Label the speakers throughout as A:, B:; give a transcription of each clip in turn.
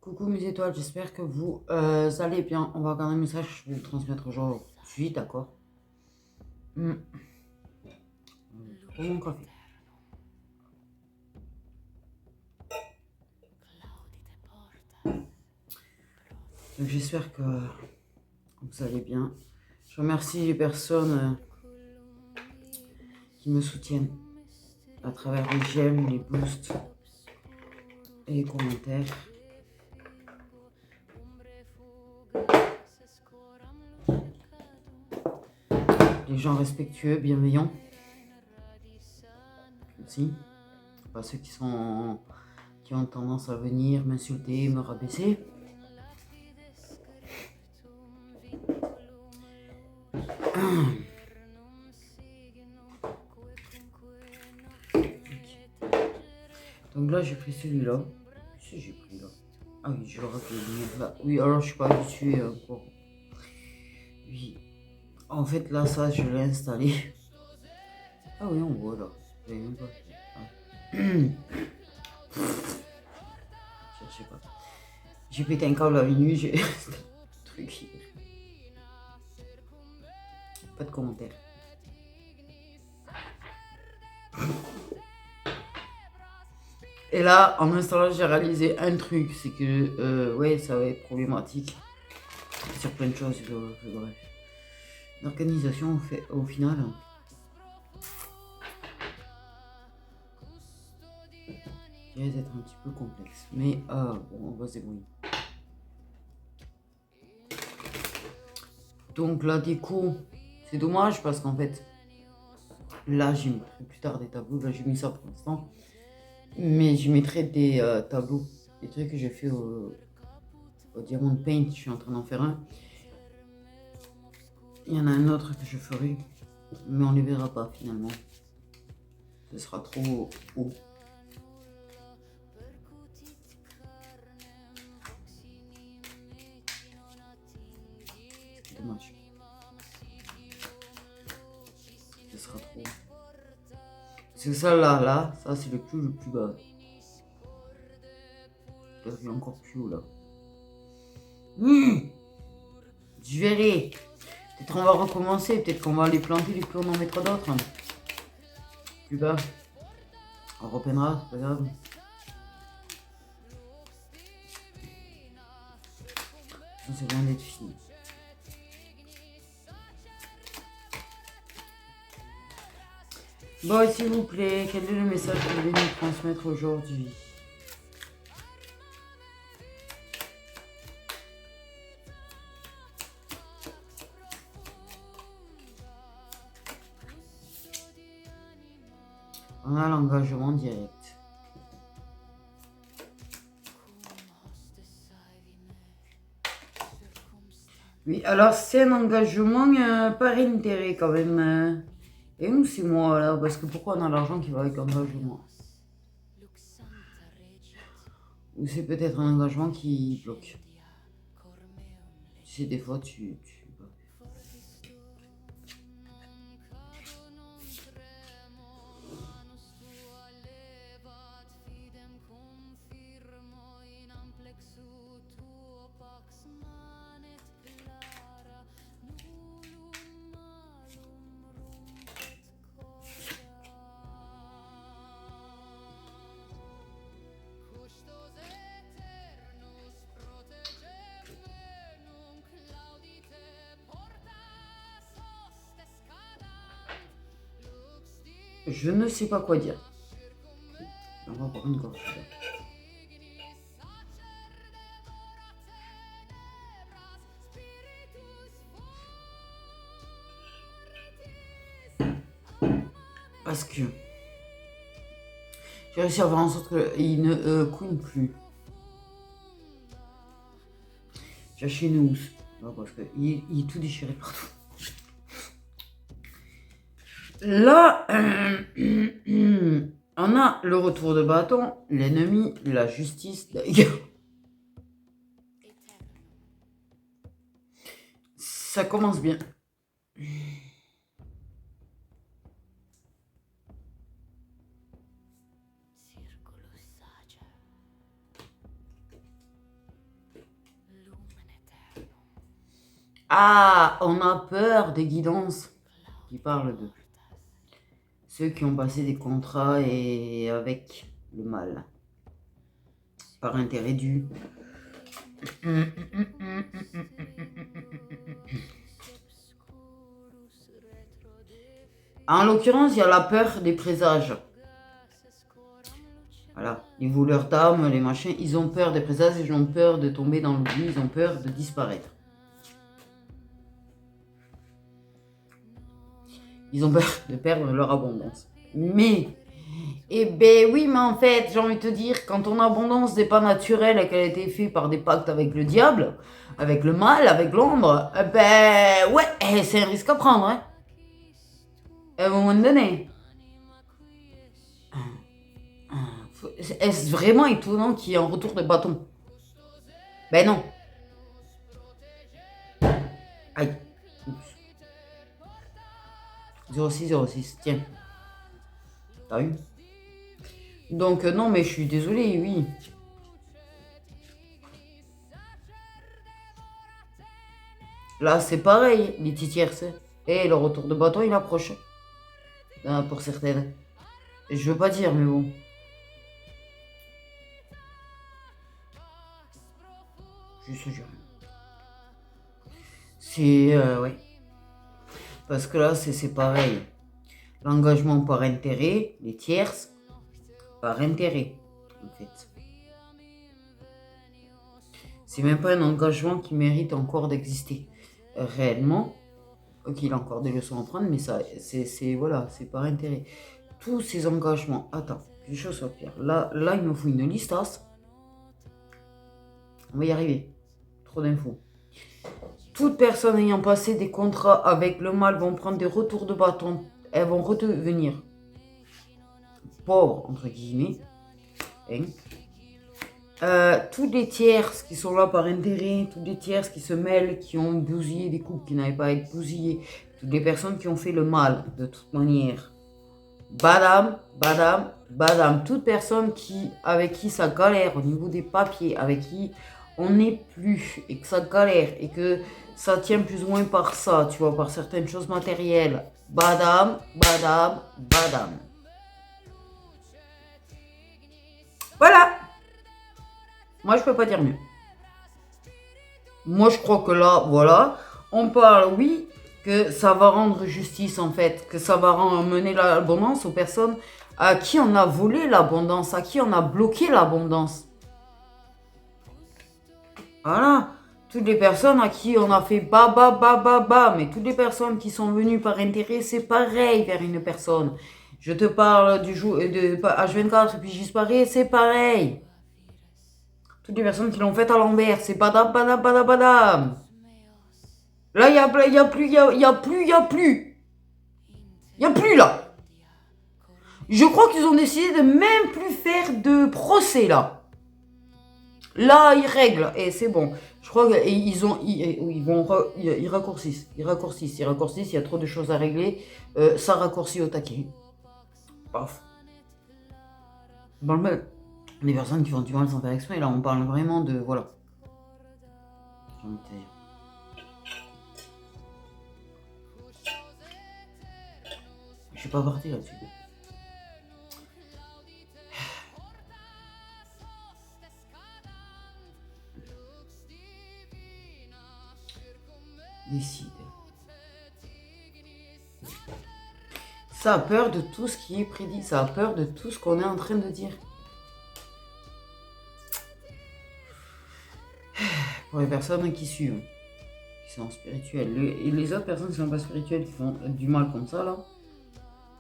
A: Coucou mes étoiles, j'espère que vous allez bien. On va regarder un message, je vais le transmettre aujourd'hui, d'accord. Hmm. Pour mon café. Donc j'espère que vous allez bien. Je remercie les personnes qui me soutiennent à travers les j'aime, les boosts et les commentaires. Les gens respectueux, bienveillants. Aussi. Pas ceux qui ont tendance à venir m'insulter, me rabaisser. Donc là j'ai pris celui-là. Si j'ai pris là. Ah oui, je l'aurais fait venir là. Oui, alors je suis pas habituée encore. Oui. En fait là ça je l'ai installé. Ah oui on voit là. J'avais même pas fait. Ah. Je sais pas. J'ai pété un câble à minuit, j'ai. Truc. Pas de commentaires. Et là, en installant, j'ai réalisé un truc, c'est que ouais, ça va être problématique sur plein de choses. Bref. L'organisation, au final, risque d'être un petit peu complexe. Mais bon, on va se débrouiller. Donc la déco, c'est dommage parce qu'en fait, là, j'y mettrai plus tard des tableaux. Là, j'ai mis ça pour l'instant. Mais j'y mettrai des tableaux, des trucs que j'ai fait au Diamond Paint. Je suis en train d'en faire un. Il y en a un autre que je ferai, mais on les verra pas finalement. Ce sera trop haut. C'est dommage. Ce sera trop haut. C'est ça là, ça c'est le plus bas. Peut-être qu'il est encore plus haut là. Je verrai. Peut-être on va recommencer, peut-être qu'on va les planter, puis on en mettra d'autres. Plus bas. On reprendra, c'est pas grave. C'est loin d'être fini. Bon, s'il vous plaît, quel est le message que vous voulez nous transmettre aujourd'hui? On a l'engagement direct. Oui, alors c'est un engagement par intérêt quand même. Et nous, c'est moi là, parce que pourquoi on a l'argent qui va avec engagement? Ou c'est peut-être un engagement qui bloque. Tu sais, des fois, tu... Je ne sais pas quoi dire. On va prendre une gorge. Parce que j'ai réussi à faire en sorte qu'il ne couine plus. J'ai acheté une housse. Parce qu'il est tout déchiré partout. Là, on a le retour de bâton, l'ennemi, la justice. Ça commence bien. Ah, on a peur des guidances qui parlent de ceux qui ont passé des contrats et avec le mal, par intérêt dû. En l'occurrence, il y a la peur des présages. Voilà, les voleurs d'âmes, les machins, ils ont peur des présages, ils ont peur de tomber dans l'oubli, ils ont peur de disparaître. Ils ont peur de perdre leur abondance. Mais, eh ben oui, mais en fait, j'ai envie de te dire, quand ton abondance n'est pas naturelle et qu'elle a été faite par des pactes avec le diable, avec le mal, avec l'ombre, ben ouais, c'est un risque à prendre, hein. À un moment donné. Est-ce vraiment étonnant qu'il y ait un retour de bâton? Ben non. Aïe. 0606, tiens. T'as eu? Donc non, mais je suis désolée, oui. Là, c'est pareil, les titierces. Et le retour de bâton, il approche. Pour certaines. Je veux pas dire, mais bon. Juste jure. C'est... ouais. Parce que là, c'est pareil. L'engagement par intérêt, les tierces, par intérêt, en fait. C'est même pas un engagement qui mérite encore d'exister. Réellement, il a encore des leçons à prendre, mais ça, c'est voilà, c'est par intérêt. Tous ces engagements. Attends, quelque chose soit clair. Là, il me faut une listasse. On va y arriver. Trop d'infos. Toutes personnes ayant passé des contrats avec le mal vont prendre des retours de bâton. Elles vont redevenir pauvres, entre guillemets. Hein. Tous les tierces qui sont là par intérêt, tous les tierces qui se mêlent, qui ont bousillé des couples qui n'avaient pas à être bousillés, toutes les personnes qui ont fait le mal, de toute manière. Badam, badam, badam. Toute personne avec qui ça galère au niveau des papiers, avec qui on n'est plus, et que ça galère, et que ça tient plus ou moins par ça, tu vois, par certaines choses matérielles. Badam, badam, badam. Voilà. Moi, je peux pas dire mieux. Moi, je crois que là, voilà, on parle, oui, que ça va rendre justice, en fait, que ça va mener l'abondance aux personnes à qui on a volé l'abondance, à qui on a bloqué l'abondance. Voilà, toutes les personnes à qui on a fait ba, mais toutes les personnes qui sont venues par intérêt, c'est pareil vers une personne. Je te parle du jour de H24 et puis j'y disparais, c'est pareil. Toutes les personnes qui l'ont fait à l'envers, c'est badam, badam, badam, badam. Là, il y a plus. Il y a plus là. Je crois qu'ils ont décidé de même plus faire de procès là. Là, ils règlent et c'est bon. Je crois qu'ils raccourcissent. Ils raccourcissent. Il y a trop de choses à régler. Ça raccourcit au taquet. Paf. Dans le même. Des personnes qui font du mal sans faire exprès. Là, on parle vraiment de. Voilà. J'ai envie de te dire. Je suis pas parti là-dessus. Décide. Ça a peur de tout ce qui est prédit. Ça a peur de tout ce qu'on est en train de dire. Pour les personnes qui suivent, qui sont spirituelles. Et les autres personnes qui sont pas spirituelles, qui font du mal comme ça, là.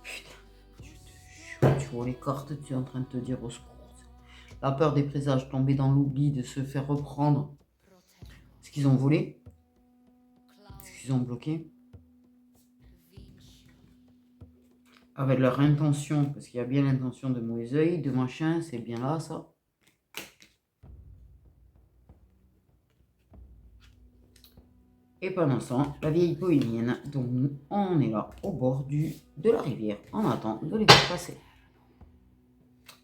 A: Putain, je te jure, tu vois les cartes, tu es en train de te dire au secours. La peur des présages, tomber dans l'oubli, de se faire reprendre ce qu'ils ont volé, ce qu'ils ont bloqué. Avec leur intention, parce qu'il y a bien l'intention de mauvais oeil, de machin, c'est bien là, ça. Et pendant ce temps, la vieille bohémienne, donc on est là, au bord de la rivière, on attend de les faire passer.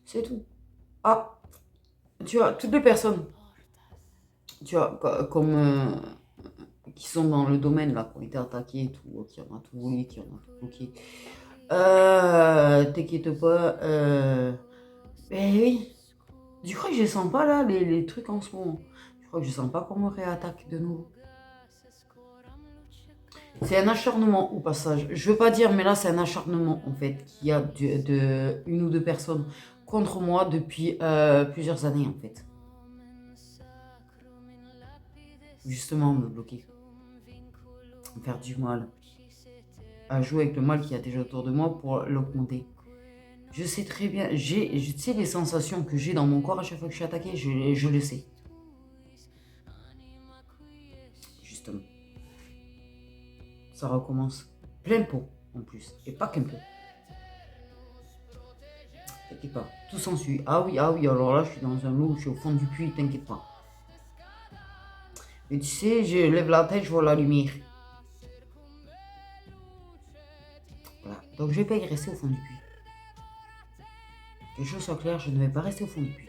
A: C'est tout. Ah, tu vois, toutes les personnes, tu vois, qui sont dans le domaine, là, qui ont été attaqués et tout, qui en a tout volé, qui en a tout bloqué. T'inquiète pas. Ben oui. Je crois que je sens pas là les trucs en ce moment. Je crois que je sens pas qu'on me réattaque de nouveau. C'est un acharnement au passage. Je veux pas dire, mais là c'est un acharnement en fait qu'il y a de une ou deux personnes contre moi depuis plusieurs années en fait. Justement me bloquer, me faire du mal, à jouer avec le mal qui a déjà autour de moi pour l'augmenter. Je sais très bien, je sais les sensations que j'ai dans mon corps à chaque fois que je suis attaqué, je le sais. Justement. Ça recommence plein pot en plus, et pas qu'un peu. T'inquiète pas, tout s'ensuit. Ah oui, alors là je suis dans un lot où je suis au fond du puits, t'inquiète pas. Mais tu sais, je lève la tête, je vois la lumière. Voilà, donc je vais pas y rester au fond du puits. Que les choses soient claires, je ne vais pas rester au fond du puits.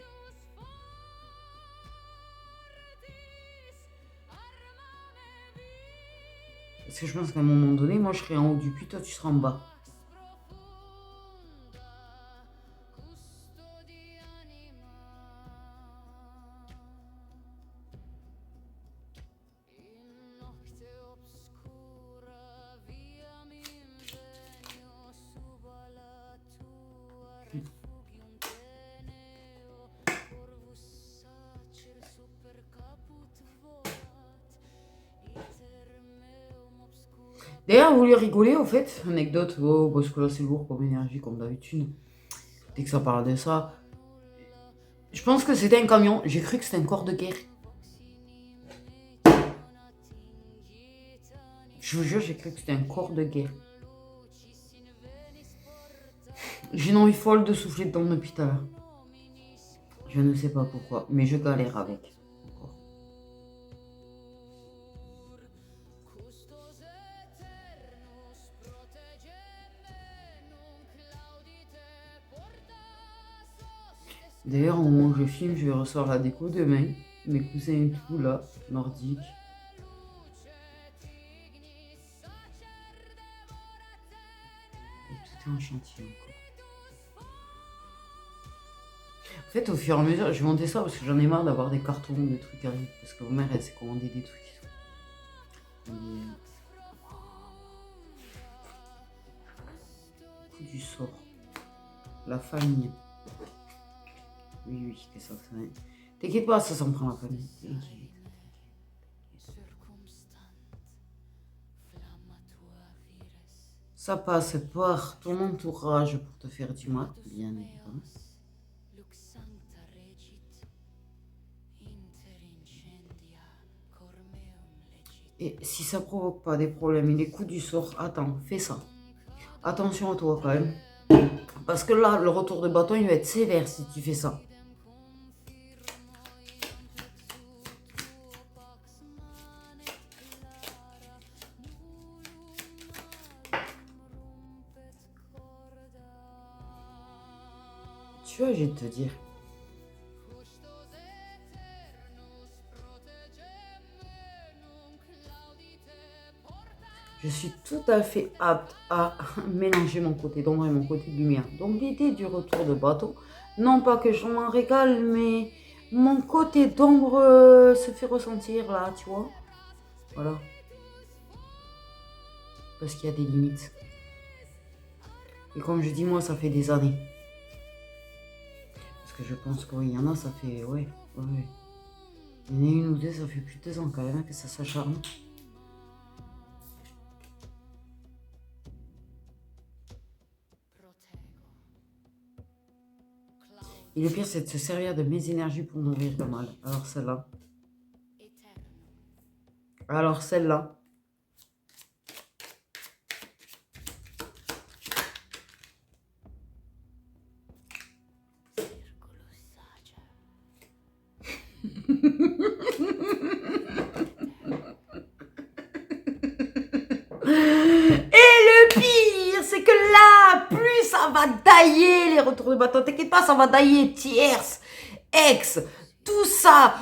A: Parce que je pense qu'à un moment donné, moi je serai en haut du puits, toi tu seras en bas. D'ailleurs, vous lui rigolez au fait, anecdote, oh, parce que là c'est lourd comme énergie, comme d'habitude. Dès que ça parle de ça, je pense que c'était un camion, j'ai cru que c'était un corps de guerre. Je vous jure, j'ai cru que c'était un corps de guerre. J'ai une envie folle de souffler dedans depuis tout à l'heure. Je ne sais pas pourquoi, mais je galère avec. D'ailleurs, au moment où je filme, je vais recevoir la déco demain. Mes cousins et tout là, nordiques. Et tout est en chantier encore. En fait, au fur et à mesure, je vais monter ça parce que j'en ai marre d'avoir des cartons, des trucs à vivre. Parce que ma mère, elle s'est commandé des trucs. Coup du sort. La famille. Oui, que ça fait. T'inquiète pas, ça s'en prend la famille. Ça passe par ton entourage pour te faire du mal, bien évidemment. Et si ça provoque pas des problèmes et des coups du sort, attends, fais ça. Attention à toi quand même. Parce que là, le retour de bâton, il va être sévère si tu fais ça. Tu vois, je vais te dire. Je suis tout à fait apte à mélanger mon côté d'ombre et mon côté de lumière. Donc l'idée du retour de bâton, non pas que je m'en régale, mais mon côté d'ombre se fait ressentir là, tu vois. Voilà. Parce qu'il y a des limites. Et comme je dis, moi, ça fait des années. Parce que je pense qu'il y en a, ça fait... Ouais. Il y en a une ou deux, ça fait plus de 2 ans quand même que ça s'acharne. Et le pire, c'est de se servir de mes énergies pour nourrir le mal. Alors celle-là. C'est que là, plus ça va dailler les retours de bâton. T'inquiète pas, ça va dailler tierce, ex, tout tout ça,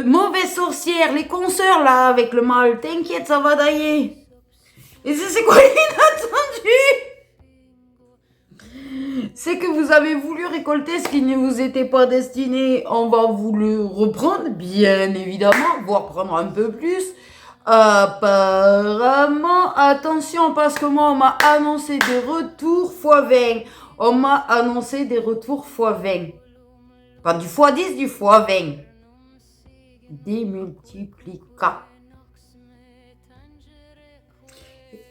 A: mauvaise sorcière, les consoeurs là avec le mal, t'inquiète, ça va d'ailleurs. Et c'est quoi l'inattendu? C'est que vous avez voulu récolter ce qui ne vous était pas destiné. On va vous le reprendre, bien évidemment, voire prendre un peu plus. Apparemment, attention, parce que moi, on m'a annoncé des retours x20. On m'a annoncé des retours x20. Pas du x10, du x20. Démultiplica.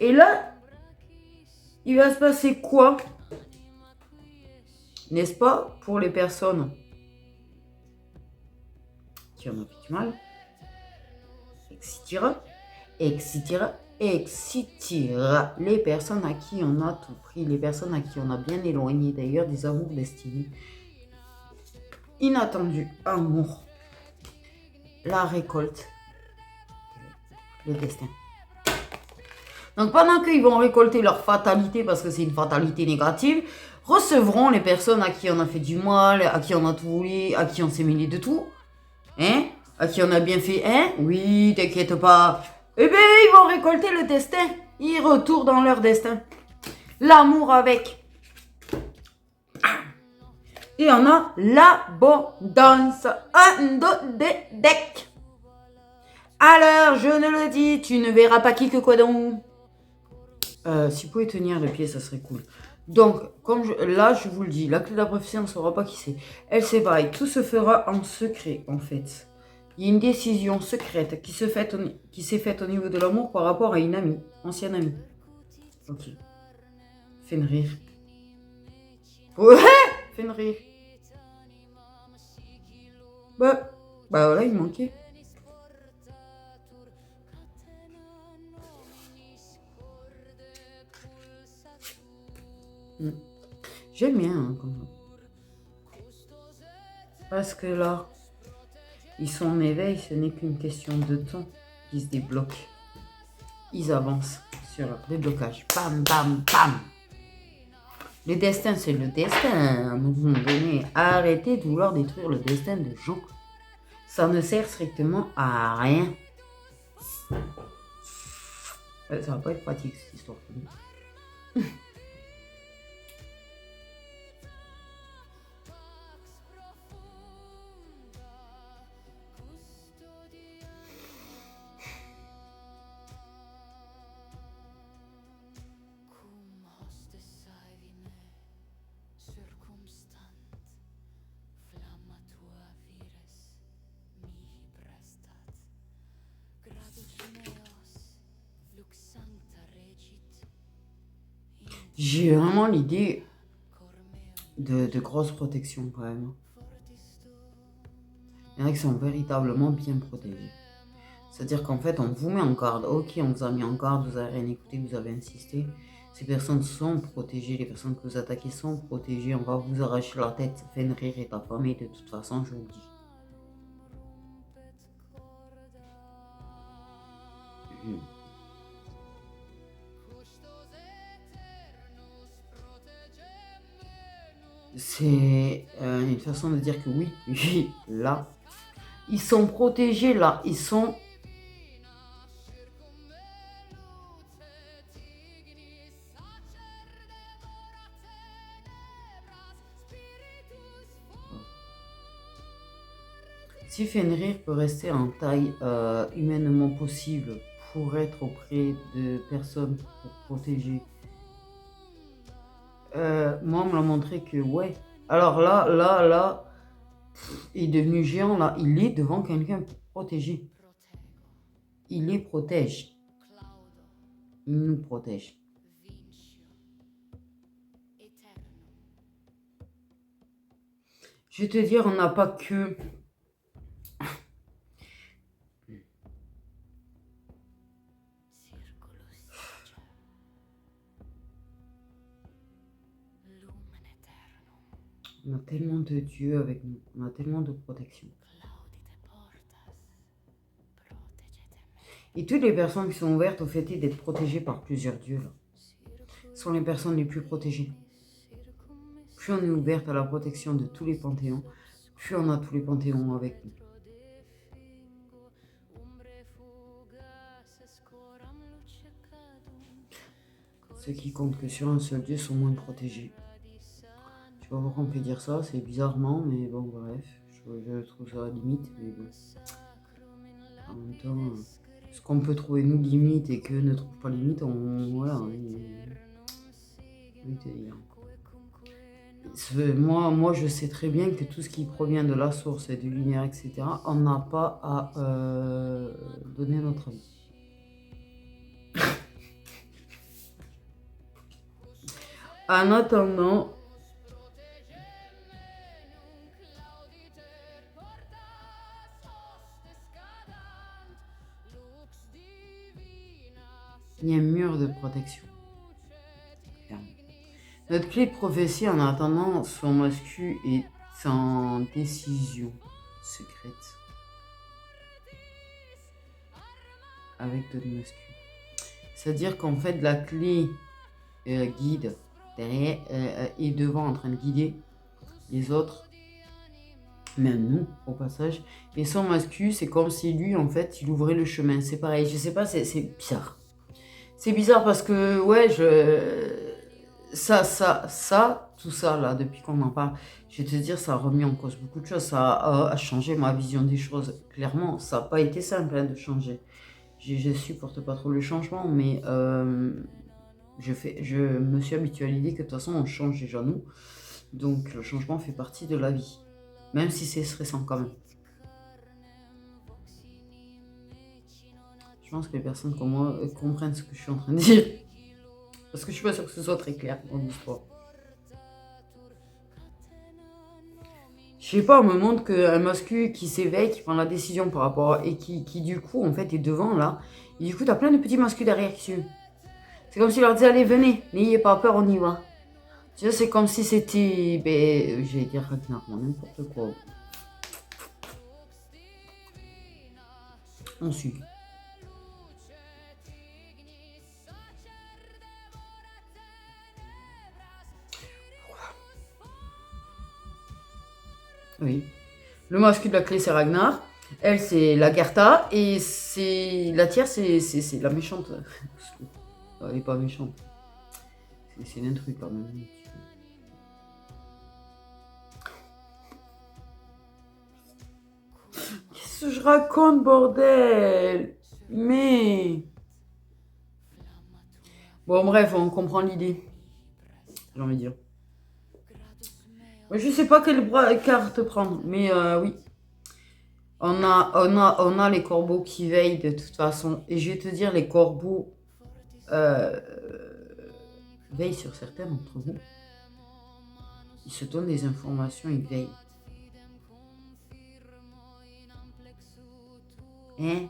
A: Et là, il va se passer quoi? N'est-ce pas, pour les personnes qui en ont fait du mal, excitera les personnes à qui on a tout pris, les personnes à qui on a bien éloigné d'ailleurs des amours destinés. Inattendu, amour, la récolte, le destin. Donc pendant qu'ils vont récolter leur fatalité, parce que c'est une fatalité négative, recevront les personnes à qui on a fait du mal, à qui on a tout voulu, à qui on s'est mêlé de tout, hein, à qui on a bien fait, hein, oui, t'inquiète pas. Eh bien, ils vont récolter le destin, ils retournent dans leur destin. L'amour avec. Et on a l'abondance. Un, deux, des decks. Alors, je ne le dis, tu ne verras pas qui que quoi donc. Si vous pouvez tenir le pied, ça serait cool. Donc, là, je vous le dis, la clé de la prophétie, on ne saura pas qui c'est. Elle s'éveille. Tout se fera en secret, en fait. Il y a une décision secrète qui s'est faite au niveau de l'amour par rapport à une amie, ancienne amie. Ok. Fenrir. Ouais, Fenrir. Bah voilà, il manquait. J'aime bien hein, comme ça. Parce que là, ils sont en éveil, ce n'est qu'une question de temps qu'ils se débloquent. Ils avancent sur leur déblocage. Bam, bam, bam. Le destin, c'est le destin. À un moment donné, arrêtez de vouloir détruire le destin de gens. Ça ne sert strictement à rien. Ça va pas être pratique cette histoire. J'ai vraiment l'idée de grosses protections quand même. Il y en a qui sont véritablement bien protégés. C'est-à-dire qu'en fait, on vous met en garde. Ok, on vous a mis en garde, vous avez rien écouté, vous avez insisté. Ces personnes sont protégées, les personnes que vous attaquez sont protégées. On va vous arracher la tête, Fenrir est affamé de toute façon, je vous le dis. C'est une façon de dire que oui, oui, là, ils sont protégés, là, ils sont... Si Fenrir peut rester en taille humainement possible pour être auprès de personnes pour protéger, moi, on me l'a montré que ouais. Alors là, il est devenu géant, là. Il est devant quelqu'un pour protéger. Il les protège. Il nous protège. Je vais te dire, on n'a pas que... On a tellement de dieux avec nous, on a tellement de protection. Et toutes les personnes qui sont ouvertes au fait d'être protégées par plusieurs dieux, là, sont les personnes les plus protégées. Plus on est ouverte à la protection de tous les panthéons, plus on a tous les panthéons avec nous. Ceux qui comptent que sur un seul Dieu sont moins protégés. Je sais pas pourquoi on peut dire ça, c'est bizarrement, mais bon, bref. Je trouve ça limite, mais bon. En même temps, ce qu'on peut trouver nous limite et qu'eux ne trouvent pas limite, voilà. Moi, je sais très bien que tout ce qui provient de la source et de l'univers, etc., on n'a pas à donner notre avis. En attendant, il y a un mur de protection. Notre clé de prophétie, en attendant, son mascu est en décision secrète. Avec d'autres mascus. C'est-à-dire qu'en fait, la clé guide derrière est devant en train de guider les autres, même nous, au passage. Et son mascu, c'est comme si lui, en fait, il ouvrait le chemin. C'est pareil, je sais pas, c'est bizarre. C'est bizarre parce que, ouais, tout ça, là, depuis qu'on en parle, je vais te dire, ça a remis en cause beaucoup de choses. Ça a changé ma vision des choses. Clairement, ça n'a pas été simple de changer. Je supporte pas trop le changement, mais je me suis habituée à l'idée que de toute façon, on change déjà nous. Donc, le changement fait partie de la vie. Même si c'est stressant quand même. Je pense que les personnes comme moi comprennent ce que je suis en train de dire. Parce que je suis pas sûre que ce soit très clair dans l'histoire. Je sais pas, on me montre qu'un mascu qui s'éveille, qui prend la décision par rapport et qui du coup en fait est devant là. Et du coup t'as plein de petits mascus derrière qui suivent. C'est comme s'il leur disait allez venez, n'ayez pas peur, on y va. Tu vois, c'est comme si c'était, j'allais dire Ragnar, n'importe quoi. On suit. Oui. Le masque de la clé, c'est Ragnar. Elle, c'est la Gerta. Et c'est la tierce, c'est la méchante. Elle est pas méchante. C'est un truc quand même. Qu'est-ce que je raconte, bordel? Mais... Bon, bref, on comprend l'idée. J'ai envie de dire. Je sais pas quelle carte prendre, mais oui. On a les corbeaux qui veillent de toute façon. Et je vais te dire, les corbeaux veillent sur certains d'entre vous. Ils se donnent des informations, ils veillent. Hein?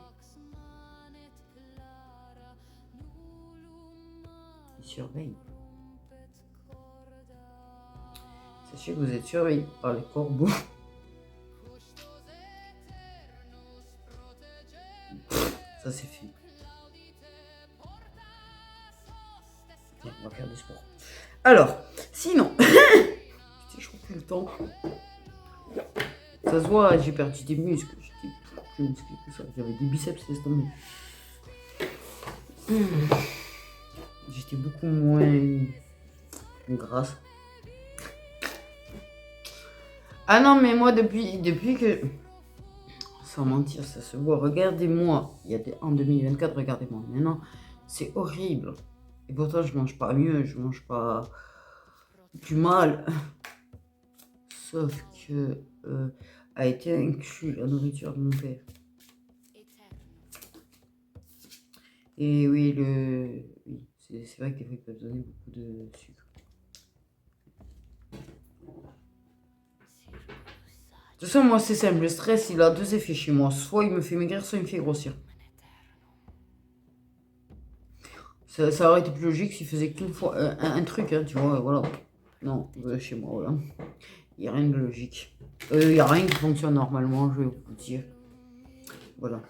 A: Ils surveillent. Sachez que vous êtes surveillés par les corbeaux. Ça c'est fait. Tiens, on va faire du sport. Alors, sinon, je trouve plus le temps. Ça se voit, j'ai perdu des muscles. J'étais plus musclé que ça. J'avais des biceps, laisse tomber. J'étais beaucoup moins grasse. Ah non, mais moi, depuis que... Sans mentir, ça se voit. Regardez-moi. En 2024, regardez-moi. Maintenant, c'est horrible. Et pourtant, je mange pas mieux. Je mange pas du mal. Sauf que a été inclus la nourriture de mon père. Et oui, c'est vrai que des fois, ils peuvent donner beaucoup de sucre. De toute façon, moi, c'est simple. Le stress, il a deux effets chez moi. Soit il me fait maigrir, soit il me fait grossir. Ça aurait été plus logique s'il faisait qu'une fois un truc, hein, tu vois, voilà. Non, chez moi, voilà. Il n'y a rien de logique. Il n'y a rien qui fonctionne normalement, je vais vous dire. Voilà.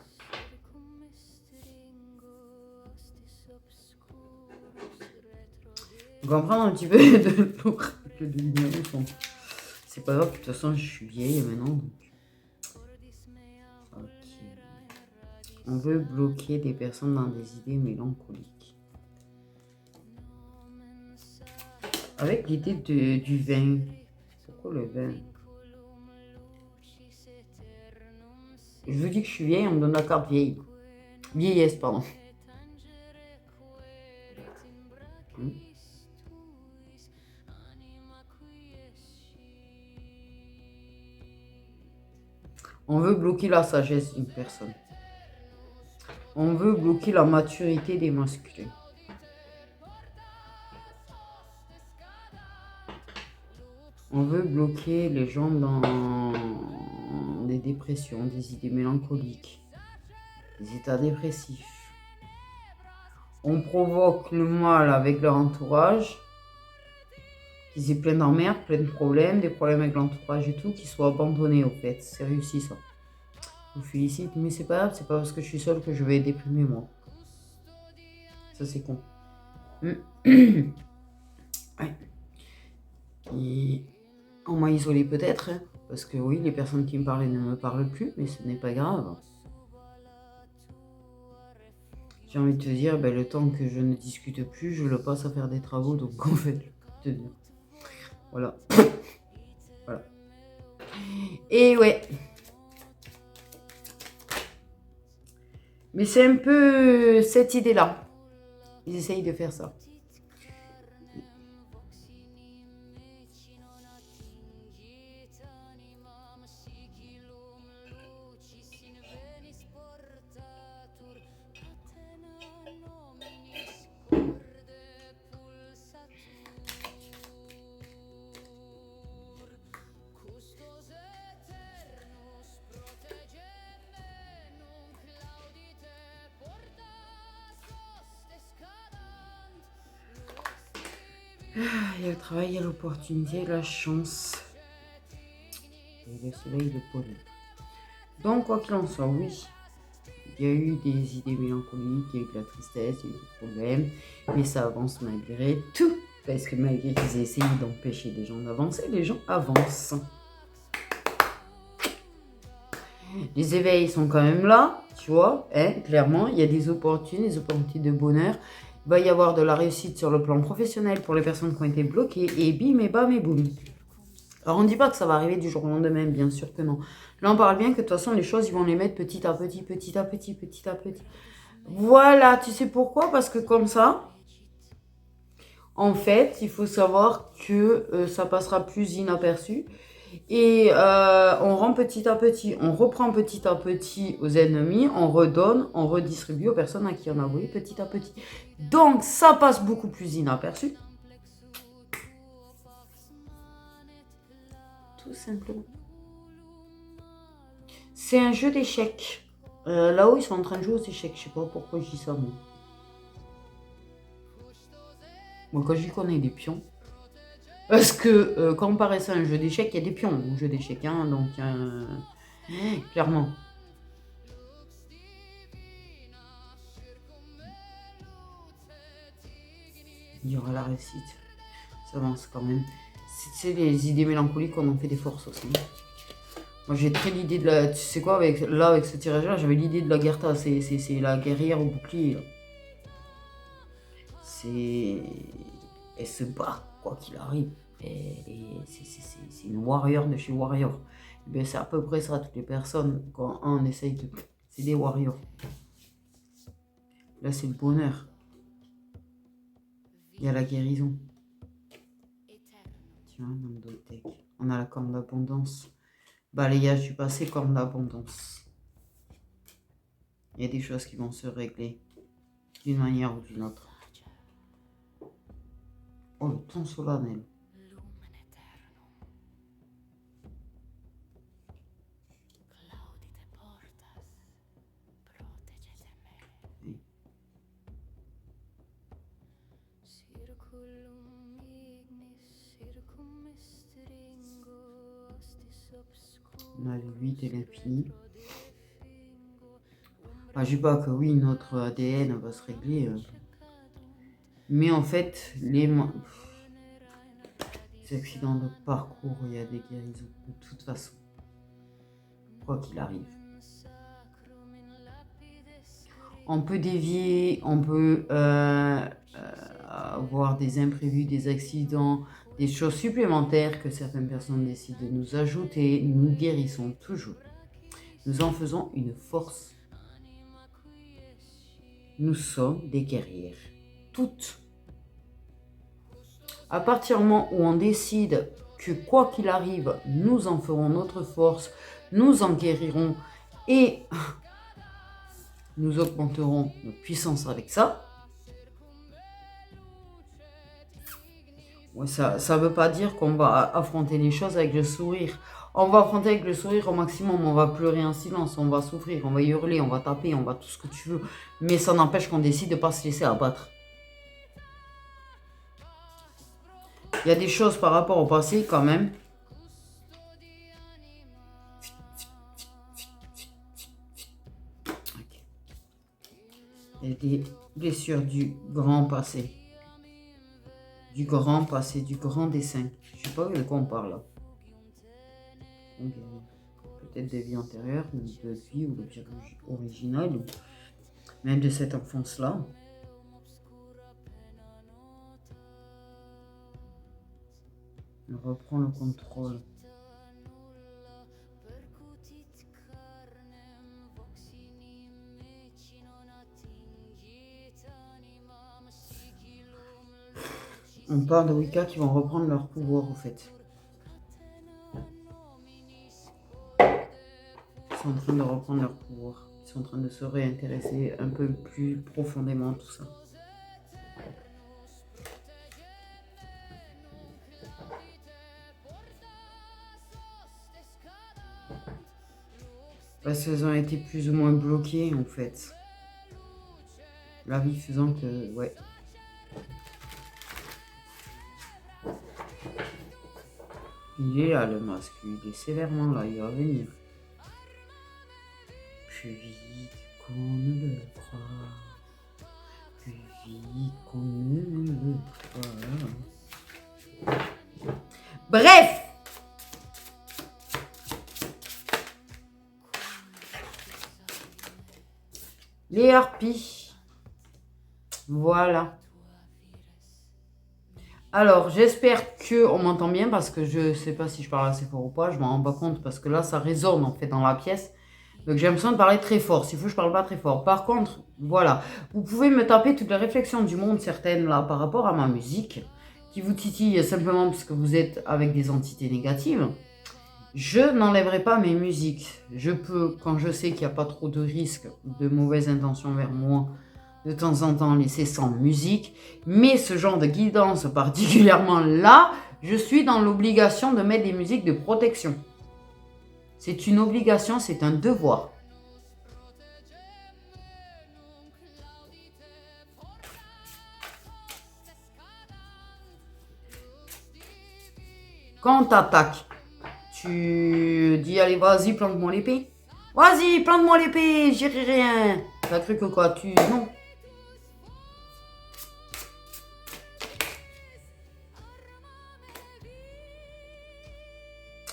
A: On va prendre un petit peu de l'eau que de l'ignorance. C'est pas grave, de toute façon, je suis vieille maintenant. Donc... Ok. On veut bloquer des personnes dans des idées mélancoliques. Avec l'idée du vin. Pourquoi le vin? Je vous dis que je suis vieille, on me donne la carte vieille. Vieillesse, pardon. On veut bloquer la sagesse d'une personne. On veut bloquer la maturité des masculins. On veut bloquer les gens dans des dépressions, des idées mélancoliques, des états dépressifs. On provoque le mal avec leur entourage, qu'ils aient plein d'emmerdes, plein de problèmes, des problèmes avec l'entourage et tout, qu'ils soient abandonnés au fait. C'est réussi ça. Je vous félicite, mais c'est pas grave, c'est pas parce que je suis seule que je vais déprimer moi. Ça c'est con. Ouais. Et on m'a isolé peut-être, hein, parce que oui, les personnes qui me parlaient ne me parlent plus, mais ce n'est pas grave. J'ai envie de te dire, le temps que je ne discute plus, je le passe à faire des travaux, donc en fait, je peux te dire. Voilà. Voilà. Et ouais. Mais c'est un peu cette idée-là. Ils essayent de faire ça. Il y a le travail, il y a l'opportunité, la chance. Et le soleil, le pollen. Donc, quoi qu'il en soit, oui. Il y a eu des idées mélancoliques, il y a eu de la tristesse, il y a eu des problèmes. Mais ça avance malgré tout. Parce que malgré qu'ils essayent d'empêcher les gens d'avancer, les gens avancent. Les éveils sont quand même là, tu vois, hein, clairement. Il y a des opportunités de bonheur. Il va y avoir de la réussite sur le plan professionnel pour les personnes qui ont été bloquées. Et bim, et bam, et boum. Alors, on ne dit pas que ça va arriver du jour au lendemain, bien sûr que non. Là, on parle bien que de toute façon, les choses, ils vont les mettre petit à petit, petit à petit, petit à petit. Voilà, tu sais pourquoi? Parce que comme ça, en fait, il faut savoir que ça passera plus inaperçu. Et on rend petit à petit, on reprend petit à petit aux ennemis, on redonne, on redistribue aux personnes à qui on a volé petit à petit. Donc, ça passe beaucoup plus inaperçu. Tout simplement. C'est un jeu d'échecs. Là-haut, ils sont en train de jouer aux échecs. Je sais pas pourquoi je dis ça, moi. Moi, quand je dis qu'on a des pions. Parce que quand on paraît ça un jeu d'échecs, il y a des pions au jeu d'échecs. Hein, donc, clairement. Il y aura la réussite. Ça avance quand même. C'est les idées mélancoliques qu'on en fait des forces aussi. Moi j'ai très l'idée de la... Tu sais quoi, avec ce tirage-là, j'avais l'idée de la Gerta. C'est la guerrière au bouclier. Là. C'est... Elle se bat, quoi qu'il arrive. C'est une warrior de chez Warrior. Ben, c'est à peu près ça, toutes les personnes, quand on essaye de... C'est des warriors. Là c'est le bonheur. Il y a la guérison. Tiens, on a la corne d'abondance. Balayage du passé, corne d'abondance. Il y a des choses qui vont se régler d'une manière ou d'une autre. Oh, le ton solennel. On a le 8 et l'infini. Enfin, je dis pas que oui, notre ADN va se régler. Mais en fait, les accidents de parcours, il y a des guérisons de toute façon. Quoi qu'il arrive. on peut dévier, on peut avoir des imprévus, des accidents, des choses supplémentaires que certaines personnes décident de nous ajouter. Nous guérissons toujours. Nous en faisons une force. Nous sommes des guerrières. Toutes. À partir du moment où on décide que quoi qu'il arrive, nous en ferons notre force, nous en guérirons et nous augmenterons notre puissance avec ça. Ouais, ça ne veut pas dire qu'on va affronter les choses avec le sourire. On va affronter avec le sourire au maximum, on va pleurer en silence, on va souffrir, on va hurler, on va taper, on va tout ce que tu veux. Mais ça n'empêche qu'on décide de ne pas se laisser abattre. Il y a des choses par rapport au passé quand même. Okay. Il y a des blessures du grand passé. Du grand passé, du grand dessin. Je ne sais pas de quoi on parle là. Okay. Peut-être des vies antérieures, ou de vie, ou de vie originale, ou même de cette enfance-là. On reprend le contrôle. On parle de Wicca qui vont reprendre leur pouvoir, au fait. Ils sont en train de reprendre leur pouvoir. Ils sont en train de se réintéresser un peu plus profondément à tout ça. Parce qu'elles ont été plus ou moins bloquées, en fait. La vie faisant que, ouais. Il est là, le masque. Il est sévèrement là. Il va venir. Plus vite qu'on ne le croit. Plus vite qu'on ne le croit. Bref! Les harpies. Voilà. Alors, j'espère qu'on m'entend bien parce que je ne sais pas si je parle assez fort ou pas. Je m'en rends pas compte parce que là, ça résonne en fait dans la pièce. Donc, j'ai l'impression de parler très fort. S'il faut, je parle pas très fort. Par contre, voilà. Vous pouvez me taper toutes les réflexions du monde, certaines là, par rapport à ma musique, qui vous titillent simplement parce que vous êtes avec des entités négatives. Je n'enlèverai pas mes musiques. Je peux, quand je sais qu'il n'y a pas trop de risques, de mauvaises intentions vers moi, de temps en temps laisser sans musique. Mais ce genre de guidance, particulièrement là, je suis dans l'obligation de mettre des musiques de protection. C'est une obligation, c'est un devoir. Quand on t'attaque, tu dis allez vas-y plante-moi l'épée. Vas-y plante-moi l'épée, j'irai rien. T'as cru que quoi tu... Non.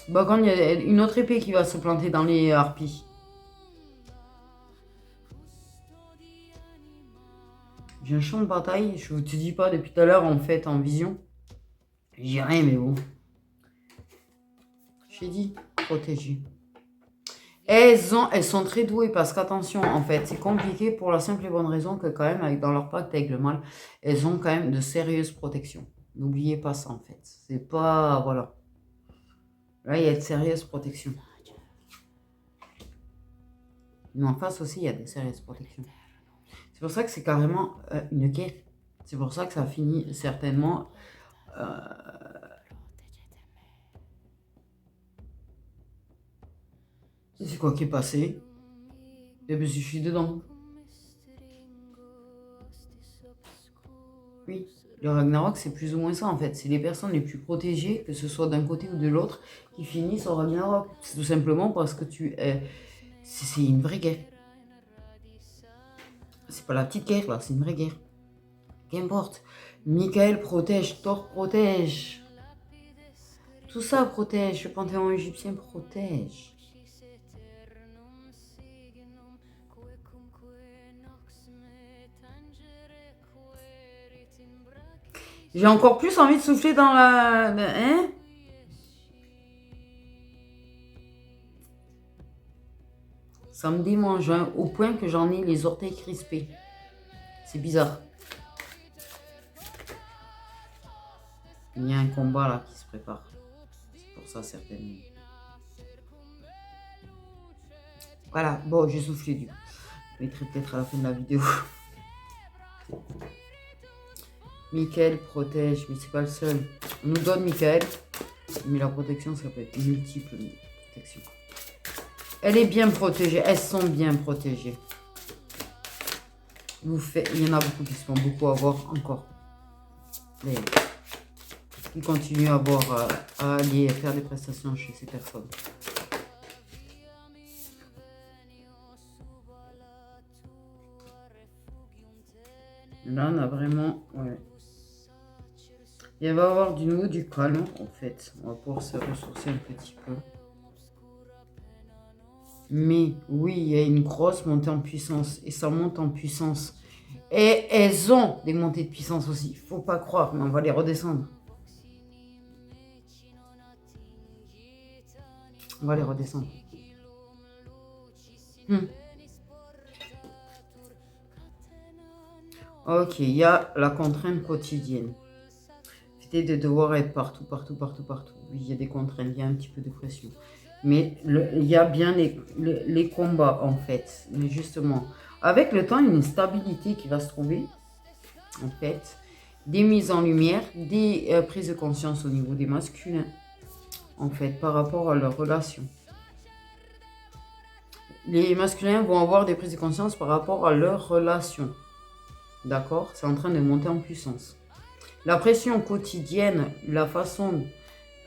A: Bah quand il y a une autre épée qui va se planter dans les harpies. J'ai un champ de bataille, je vous te dis pas depuis tout à l'heure en fait en vision. J'ai rien mais bon. J'ai dit protéger. Elles sont très douées parce qu'attention en fait c'est compliqué pour la simple et bonne raison que quand même dans leur pacte avec le mal, elles ont quand même de sérieuses protections. N'oubliez pas ça en fait. C'est pas... Voilà. Là il y a de sérieuses protections. Mais en face aussi il y a de sérieuses protections. C'est pour ça que c'est carrément une guerre. C'est pour ça que ça finit certainement... C'est quoi qui est passé? Eh bien, je suis dedans. Oui, le Ragnarok, c'est plus ou moins ça en fait. C'est les personnes les plus protégées, que ce soit d'un côté ou de l'autre, qui finissent au Ragnarok. C'est tout simplement parce que c'est une vraie guerre. C'est pas la petite guerre là, c'est une vraie guerre. Qu'importe. Michael protège, Thor protège. Tout ça protège, le panthéon égyptien protège. J'ai encore plus envie de souffler dans la... Hein? Ça me démange, hein, au point que j'en ai les orteils crispés. C'est bizarre. Il y a un combat là qui se prépare. C'est pour ça certainement. Voilà, bon, j'ai soufflé du coup. Je mettrai peut-être à la fin de la vidéo. Michael protège, mais c'est pas le seul. On nous donne Michael, mais la protection, ça peut être multiple protection. Elle est bien protégée, elles sont bien protégées. Il y en a beaucoup qui se font beaucoup avoir encore. Mais qui continuent à avoir à aller faire des prestations chez ces personnes. Là, on a vraiment... Ouais. Il va y avoir du nouveau du calme, en fait. On va pouvoir se ressourcer un petit peu. Mais oui, il y a une grosse montée en puissance. Et ça monte en puissance. Et elles ont des montées de puissance aussi. Il ne faut pas croire, mais on va les redescendre. On va les redescendre. Ok, il y a la contrainte quotidienne. De devoir être partout. Oui, il y a des contraintes, il y a un petit peu de pression. Mais il y a bien les combats, en fait. Mais justement, avec le temps, une stabilité qui va se trouver, en fait. Des mises en lumière, des prises de conscience au niveau des masculins, en fait, par rapport à leurs relations. Les masculins vont avoir des prises de conscience par rapport à leurs relations. D'accord? C'est en train de monter en puissance. La pression quotidienne, la façon,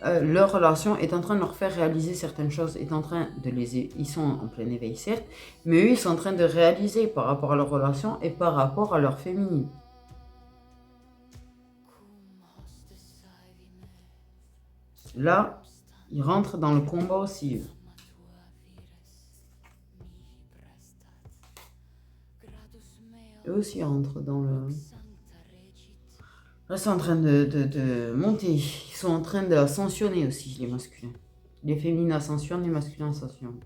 A: leur relation est en train de leur faire réaliser certaines choses, ils sont en plein éveil certes, mais eux ils sont en train de réaliser par rapport à leur relation et par rapport à leur féminine. Là, ils rentrent dans le combat aussi. Eux. Eux aussi rentrent dans le... Là, c'est en train de monter. Ils sont en train d'ascensionner aussi, les masculins. Les féminines ascensionnent, les masculins ascensionnent.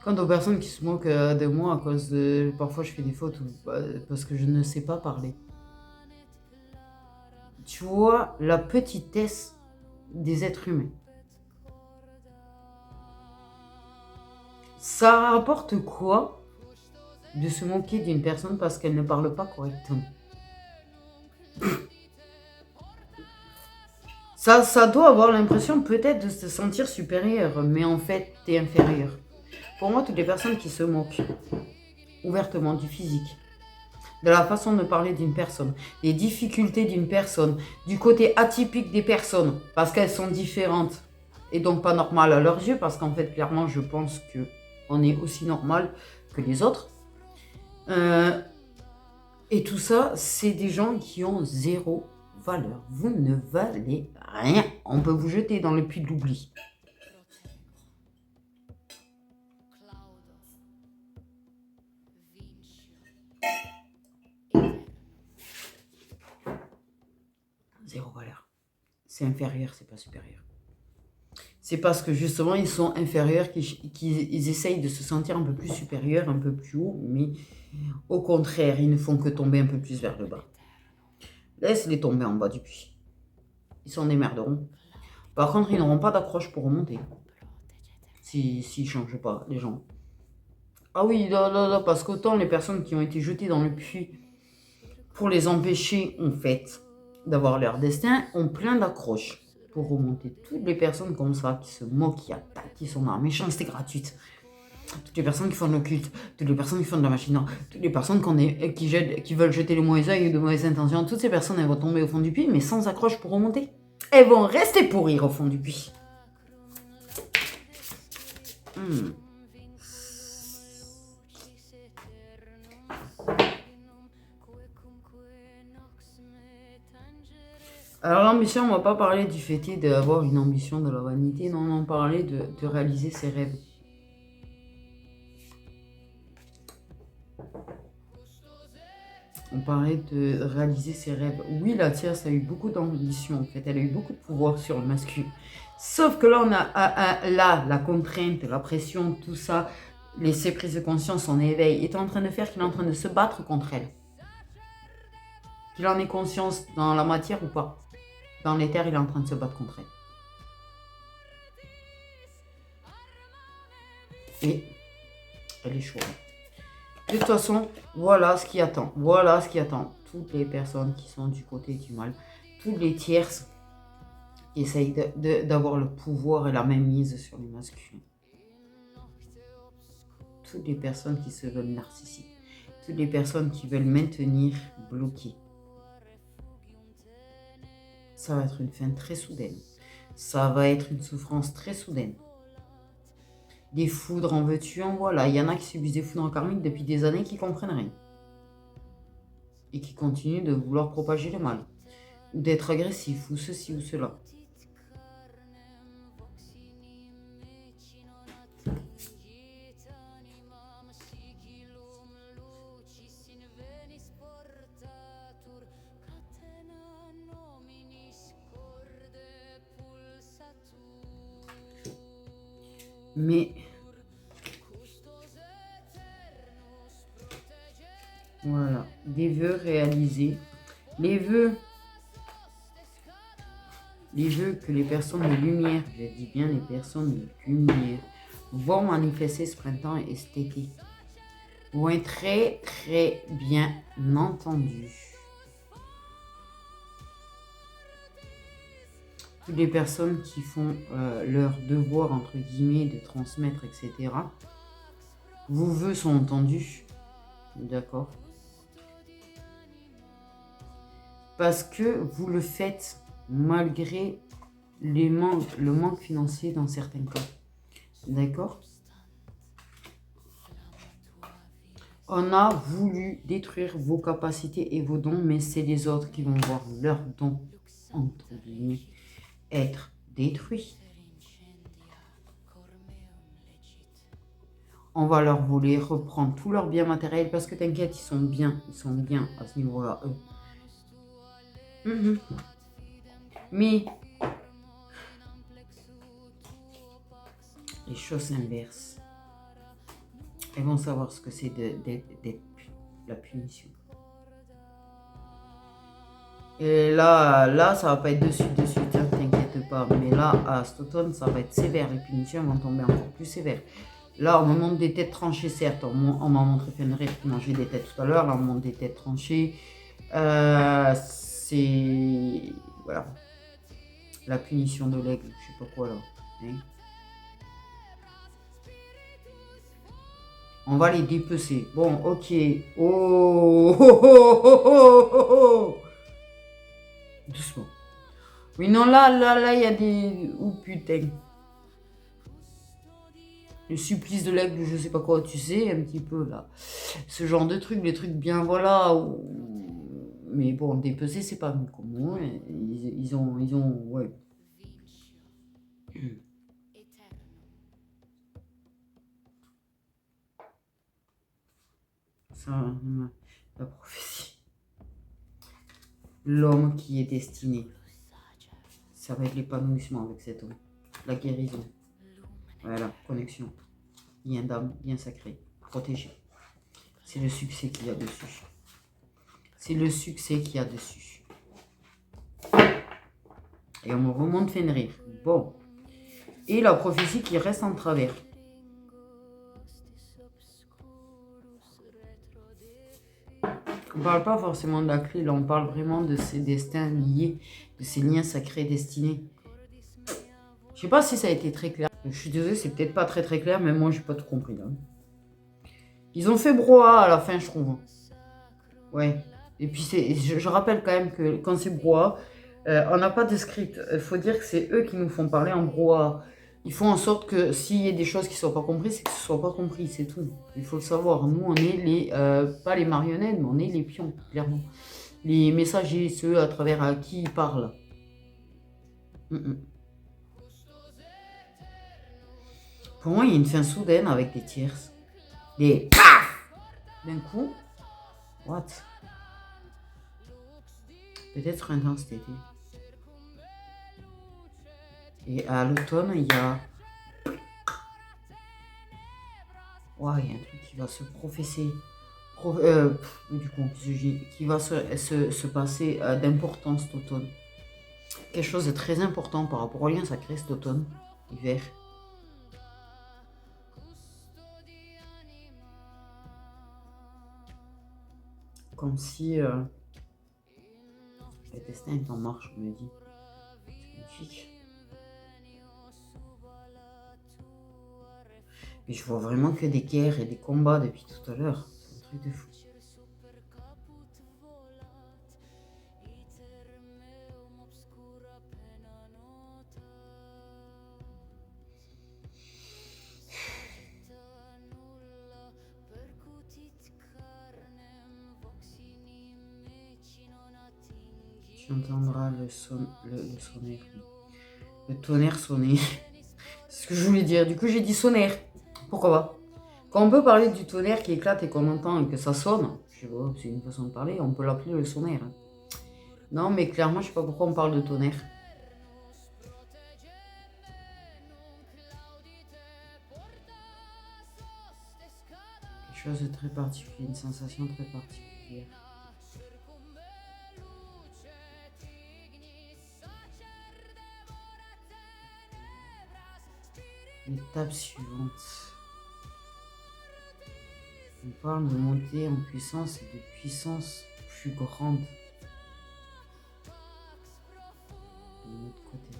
A: Quant aux personnes qui se moquent de moi à cause de... Parfois, je fais des fautes parce que je ne sais pas parler. Tu vois la petitesse des êtres humains. Ça rapporte quoi de se moquer d'une personne parce qu'elle ne parle pas correctement? Ça doit avoir l'impression peut-être de se sentir supérieur, mais en fait, t'es inférieur. Pour moi, toutes les personnes qui se moquent ouvertement du physique, de la façon de parler d'une personne, des difficultés d'une personne, du côté atypique des personnes, parce qu'elles sont différentes et donc pas normales à leurs yeux, parce qu'en fait, clairement, je pense qu'on est aussi normal que les autres. Et tout ça, c'est des gens qui ont zéro valeur. Vous ne valez rien. On peut vous jeter dans le puits de l'oubli. Zéro valeur. C'est inférieur, c'est pas supérieur. C'est parce que justement, ils sont inférieurs qu'ils essayent de se sentir un peu plus supérieurs, un peu plus haut, mais au contraire, ils ne font que tomber un peu plus vers le bas. Laisse-les tomber en bas du puits. Ils s'en démerderont. Par contre, ils n'auront pas d'accroche pour remonter. S'ils ne changent pas, les gens. Ah oui, là, parce qu'autant les personnes qui ont été jetées dans le puits pour les empêcher, en fait, d'avoir leur destin, ont plein d'accroches pour remonter. Toutes les personnes comme ça, qui se moquent, qui attaquent, qui sont dans la méchanceté gratuite. Toutes les personnes qui font de l'occulte, toutes les personnes qui font de la machine, toutes les personnes qui veulent jeter le mauvais œil ou de mauvaises intentions, toutes ces personnes, elles vont tomber au fond du puits, mais sans accroche pour remonter. Elles vont rester pourrir au fond du puits. Alors l'ambition, on ne va pas parler du fait d'avoir une ambition de la vanité, non, on va parler de réaliser ses rêves. On parlait de réaliser ses rêves. Oui, la tierce a eu beaucoup d'ambition, en fait. Elle a eu beaucoup de pouvoir sur le masculin. Sauf que là, on a là, la contrainte, la pression, tout ça, ses prises de conscience, son éveil, est en train de faire qu'il est en train de se battre contre elle. Qu'il en ait conscience dans la matière ou pas. Dans l'éther, il est en train de se battre contre elle. Et elle est chaude. De toute façon, voilà ce qui attend. Voilà ce qui attend toutes les personnes qui sont du côté du mal. Toutes les tierces qui essayent d'avoir le pouvoir et la même mise sur les masculins. Toutes les personnes qui se veulent narcissiques. Toutes les personnes qui veulent maintenir bloquées. Ça va être une fin très soudaine. Ça va être une souffrance très soudaine. Des foudres en veux-tu, en voilà. Il y en a qui subissent des foudres en karmique depuis des années qui ne comprennent rien. Et qui continuent de vouloir propager le mal. Ou d'être agressifs, ou ceci ou cela. Mais voilà, des vœux réalisés. Les vœux que les personnes de lumière, je dis bien les personnes de lumière, vont manifester ce printemps et cet été, vont être très très bien entendus. Toutes les personnes qui font leur devoir, entre guillemets, de transmettre, etc. Vos vœux sont entendus. D'accord? Parce que vous le faites malgré le manque financier dans certains cas. D'accord? On a voulu détruire vos capacités et vos dons, mais c'est les autres qui vont voir leurs dons, entre guillemets, être détruits. On va leur voler, reprendre tous leurs biens matériels parce que t'inquiète, ils sont bien à ce niveau-là, eux. Mais les choses s'inversent. Elles vont savoir ce que c'est d'être la punition. Et là, ça va pas être de suite, hein, t'inquiète pas. Mais là, à cet automne, ça va être sévère. Les punitions vont tomber encore plus sévères. Là, on me montre des têtes tranchées, certes. On m'a montré Fenrir qui mangeait des têtes tout à l'heure. Là, on me montre des têtes tranchées. C'est... Voilà. La punition de l'aigle, je sais pas quoi là. Hein? On va les dépecer. Bon, ok. Oh, oh, oh, oh, oh, oh, oh. Doucement. Oui, non, là, il y a des... Oh, putain. Le supplice de l'aigle, je sais pas quoi, tu sais, un petit peu, là. Ce genre de trucs, les trucs bien, voilà. Mais bon, dépecer, c'est pas commun. Ils ont... Ouais. Ça, la prophétie. L'homme qui est destiné. Ça va être l'épanouissement avec cet homme. La guérison. Voilà, connexion. Lien d'âme, lien sacré. Protégé. C'est le succès qu'il y a dessus. C'est le succès qu'il y a dessus. Et on me remonte Fenrir. Bon. Et la prophétie qui reste en travers. On ne parle pas forcément de la clé, là on parle vraiment de ces destins liés, de ces liens sacrés destinés. Je sais pas si ça a été très clair. Je suis désolée, c'est peut-être pas très clair, mais moi j'ai pas tout compris là. Ils ont fait brouhaha à la fin, je trouve. Ouais. Et puis je rappelle quand même que quand c'est brouhaha, on n'a pas de script. Il faut dire que c'est eux qui nous font parler en brouhaha. Ils font en sorte que s'il y a des choses qui ne sont pas comprises, c'est que ce ne soit pas compris, c'est tout. Il faut le savoir. Nous, on est les, pas les marionnettes, mais on est les pions, clairement. Les messagers, ceux à travers qui ils parlent. Pour moi, il y a une fin soudaine avec des tierces. Des paf d'un coup. What? Peut-être intense cet été. Et à l'automne, il y a... Ouais, il y a un truc qui va se professer. Du coup, qui va se passer d'importance cet automne. Quelque chose de très important par rapport au lien sacré cet automne, hiver. Comme si le destin est en marche, on me dit. C'est magnifique. Et je vois vraiment que des guerres et des combats depuis tout à l'heure. C'est un truc de fou. Tu entendras le sonnaire. Le tonnerre sonner. C'est ce que je voulais dire. Du coup, j'ai dit sonnaire. Pourquoi pas? Quand on peut parler du tonnerre qui éclate et qu'on entend et que ça sonne, je sais pas, c'est une façon de parler, on peut l'appeler le sonnaire. Non, mais clairement, je sais pas pourquoi on parle de tonnerre. Quelque chose de très particulier, une sensation très particulière. L'étape suivante. On parle de monter en puissance et de puissance plus grande. De l'autre côté.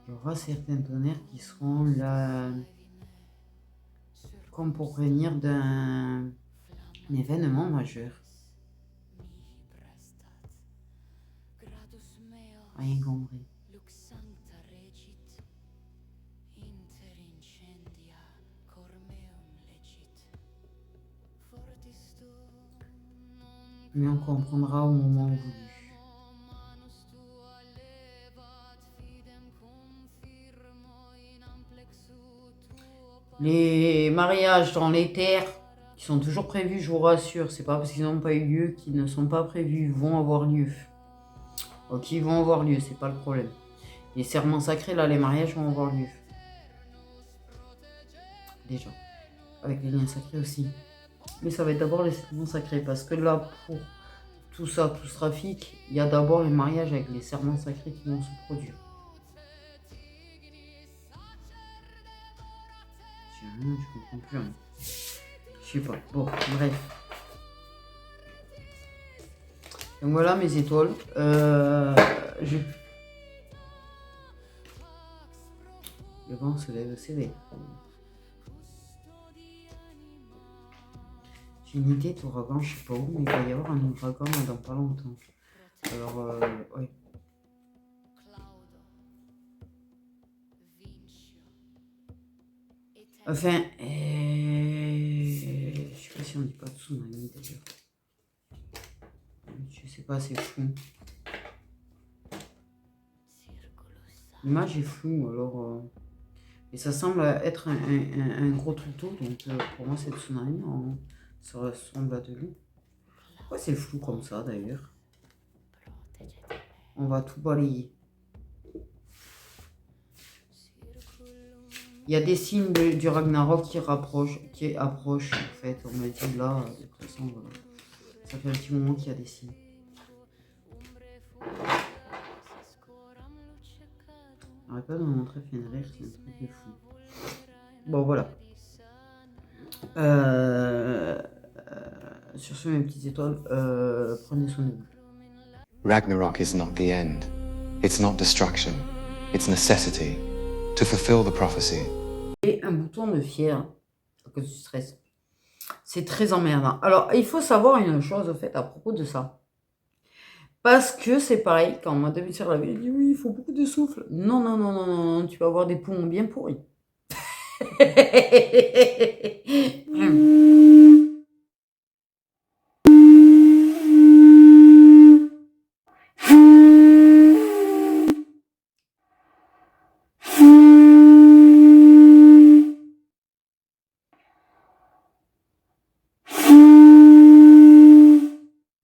A: Il y aura certains tonnerres qui seront là comme pour prévenir d'un événement majeur. Rien compris. Mais on comprendra au moment voulu. Les mariages dans les terres qui sont toujours prévus, je vous rassure, c'est pas parce qu'ils n'ont pas eu lieu qu'ils ne sont pas prévus, ils vont avoir lieu. Ok, ils vont avoir lieu, c'est pas le problème. Les serments sacrés, là, les mariages vont avoir lieu. Déjà. Avec les liens sacrés aussi. Mais ça va être d'abord les serments sacrés, parce que là, pour tout ça, tout ce trafic, il y a d'abord les mariages avec les serments sacrés qui vont se produire. Je comprends plus rien. Je sais pas. Bon, bref. Donc voilà mes étoiles. Le vent se lève, c'est vrai. J'ai une idée d'ouragan, je sais pas où, mais il va y avoir un ouragan dans pas longtemps. Alors, ouais. Enfin, je sais pas si on dit pas tsunami d'ailleurs. Je sais pas, c'est flou. L'image est floue, alors... Et ça semble être un gros tuto, donc pour moi c'est tsunami, ça ressemble à de l'eau. Pourquoi c'est flou comme ça d'ailleurs? On va tout balayer. Il y a des signes du Ragnarok qui approchent en fait. On me dit là, de toute façon, voilà. Ça fait un petit moment qu'il y a des signes. Arrête pas de me montrer Fenrir, c'est un truc de fou. Bon, voilà. Sur ce, mes petites étoiles, prenez soin de vous.
B: Ragnarok is not the end. It's not destruction. It's necessity to fulfill the prophecy.
A: Et un bouton de fier à cause du stress. C'est très emmerdant. Alors, il faut savoir une chose au fait à propos de ça. Parce que c'est pareil, quand ma demi-sœur l'avait dit, oui, il faut beaucoup de souffle. Non, non, non, non, non, tu vas avoir des poumons bien pourris.